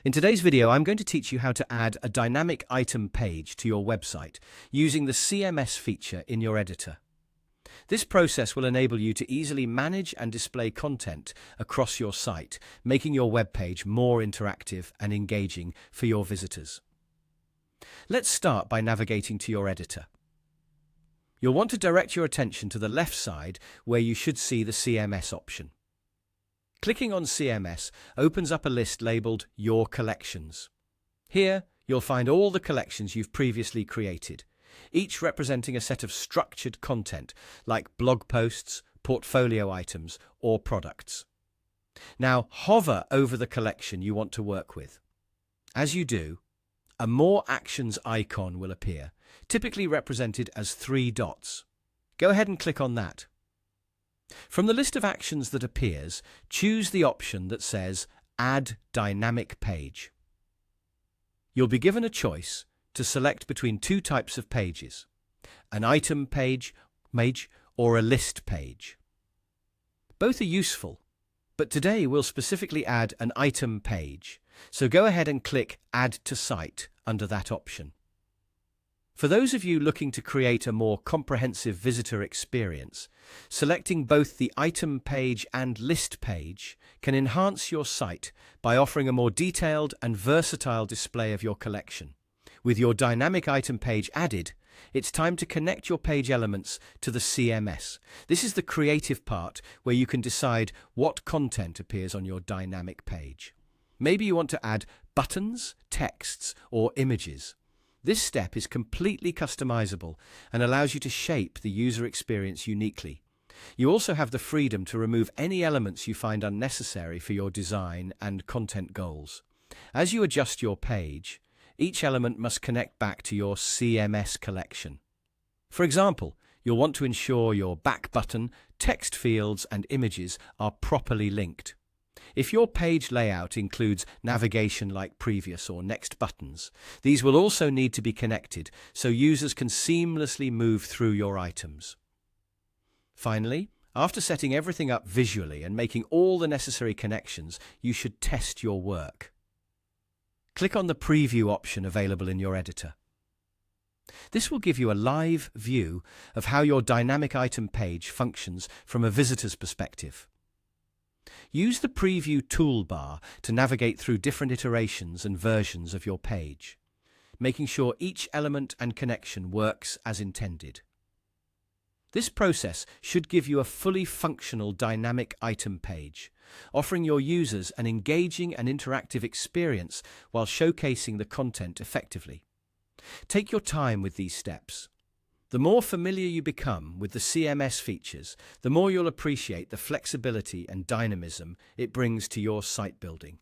In today's video, I'm going to teach you how to add a dynamic item page to your website using the CMS feature in your editor. This process will enable you to easily manage and display content across your site, making your web page more interactive and engaging for your visitors. Let's start by navigating to your editor. You'll want to direct your attention to the left side where you should see the CMS option. Clicking on CMS opens up a list labeled Your Collections. Here, you'll find all the collections you've previously created, each representing a set of structured content like blog posts, portfolio items, or products. Now, hover over the collection you want to work with. As you do, a More Actions icon will appear, typically represented as 3 dots. Go ahead and click on that. From the list of actions that appears, choose the option that says Add Dynamic Page. You'll be given a choice to select between 2 types of pages, an item page or a list page. Both are useful, but today we'll specifically add an item page, so go ahead and click Add to Site under that option. For those of you looking to create a more comprehensive visitor experience, selecting both the item page and list page can enhance your site by offering a more detailed and versatile display of your collection. With your dynamic item page added, it's time to connect your page elements to the CMS. This is the creative part where you can decide what content appears on your dynamic page. Maybe you want to add buttons, texts, or images. This step is completely customizable and allows you to shape the user experience uniquely. You also have the freedom to remove any elements you find unnecessary for your design and content goals. As you adjust your page, each element must connect back to your CMS collection. For example, you'll want to ensure your back button, text fields, and images are properly linked. If your page layout includes navigation like previous or next buttons, these will also need to be connected so users can seamlessly move through your items. Finally, after setting everything up visually and making all the necessary connections, you should test your work. Click on the Preview option available in your editor. This will give you a live view of how your dynamic item page functions from a visitor's perspective. Use the Preview toolbar to navigate through different iterations and versions of your page, making sure each element and connection works as intended. This process should give you a fully functional dynamic item page, offering your users an engaging and interactive experience while showcasing the content effectively. Take your time with these steps. The more familiar you become with the CMS features, the more you'll appreciate the flexibility and dynamism it brings to your site building.